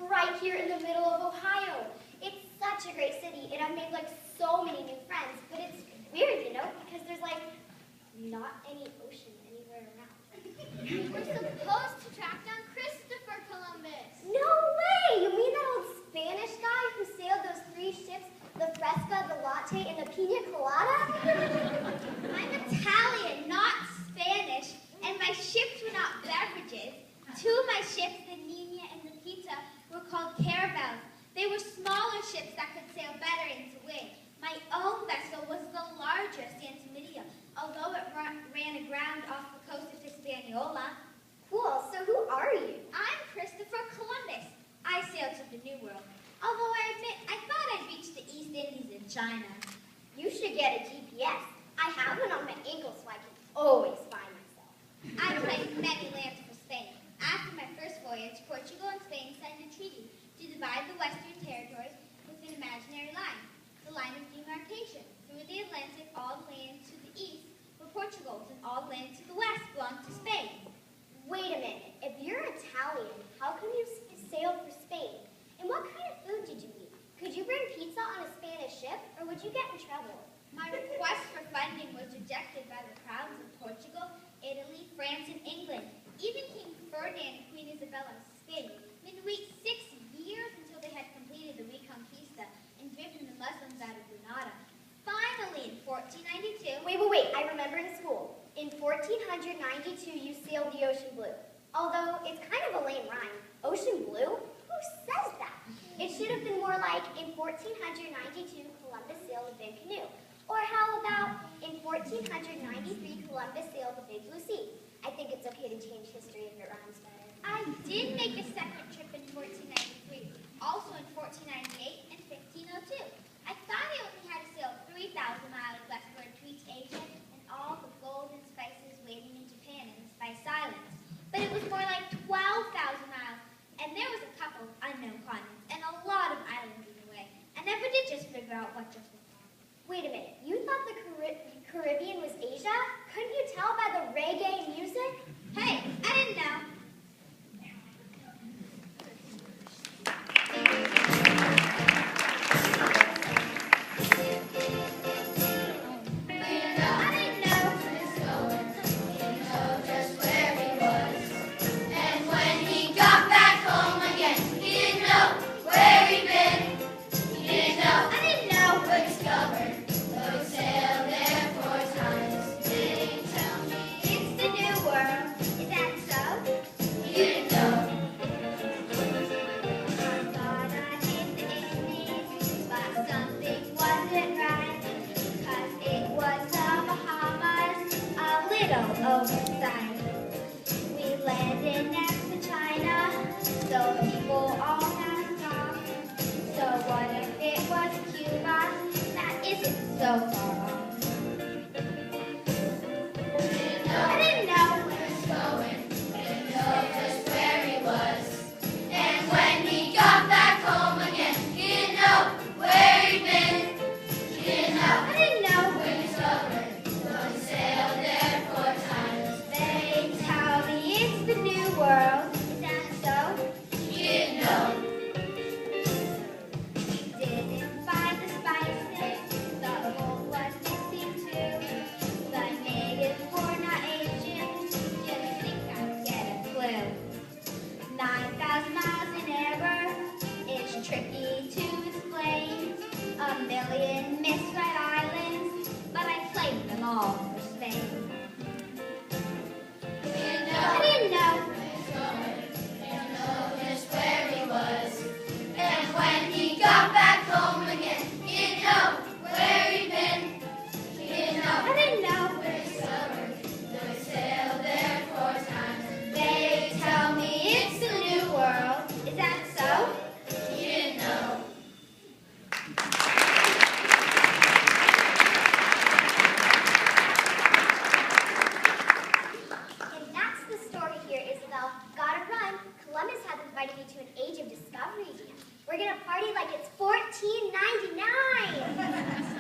Right here in the middle of Ohio. It's such a great city, and I've made like so many new friends, but it's weird, because there's like not any ocean anywhere around. We're supposed to track down Christopher Columbus. No way! You mean that old Spanish guy who sailed those 3 ships, the Fresca, the Latte, and the Pina Colada? I'm Italian, not Spanish, and my ships were not beverages. 2 of my ships, the Nina and the Pizza, were called caravels. They were smaller ships that could sail better into wind. My own vessel was the larger Santa Maria, although it ran aground off the coast of Hispaniola. Cool, so who are you? I'm Christopher Columbus. I sailed to the New World, although I admit I thought I'd reach the East Indies and China. You should get a GPS. I have one on my ankle so I can always find myself. I claimed many lands for Spain. After my first voyage, Portugal and Spain signed a treaty to divide the Western territories with an imaginary line, the line of demarcation. Through the Atlantic, all the land to the east were Portugal's, and all the land to the west belonged to Spain. Wait a minute. If you're Italian, how come you sailed for Spain? And what kind of food did you eat? Could you bring pizza on a Spanish ship, or would you get in trouble? My request for funding was rejected by the crowns of Portugal, Italy, France, and England. Even King Ferdinand and Queen Isabella of Spain made me wait 6 years until they had completed the Reconquista and driven the Muslims out of Granada. Finally, in 1492... Wait, I remember in school. In 1492, you sailed the ocean blue. Although, it's kind of a lame rhyme. Ocean blue? Who says that? It should have been more like, in 1492, Columbus sailed a big canoe. Or how about, in 1493, Columbus sailed the Big Blue Sea? I think it's okay to change history if it rhymes better. I did make a second trip in 1493, also in 1498 and 1502. I thought I only had to sail 3,000 miles westward to reach Asia and all the gold and spices waiting in Japan and the Spice Islands. But it was more like 12,000 miles, and there was a couple unknown continents and a lot of islands in the way. I never did just figure out what just was wrong. Wait a minute, you thought the Caribbean was Asia? Couldn't you tell by the reggae music? Hey, I didn't know. Oversight. We landed next to China, so people all had stopped. So what if it was Cuba? That isn't so far off. I didn't know where he was going, didn't know just where he was. And when he got back home again, he didn't know where he'd been. He didn't know. I didn't know where he was going, so he sailed there. It's the new world, is that so? You didn't know. We didn't find the spices, the gold was missing too. The natives were not Asian, didn't think I'd get a clue. 9,000 miles in error, it's tricky to explain. A million misread islands, but I claimed them all for Spain. I didn't know. Didn't know just where he was. And when he got back home again, he didn't know where he'd been. He didn't know. I didn't know where he summered, though he sailed there 4 times. They tell me it's a new world. Is that so? He didn't know. Gotta run. Columbus has invited me to an age of discovery. We're gonna party like it's 1499.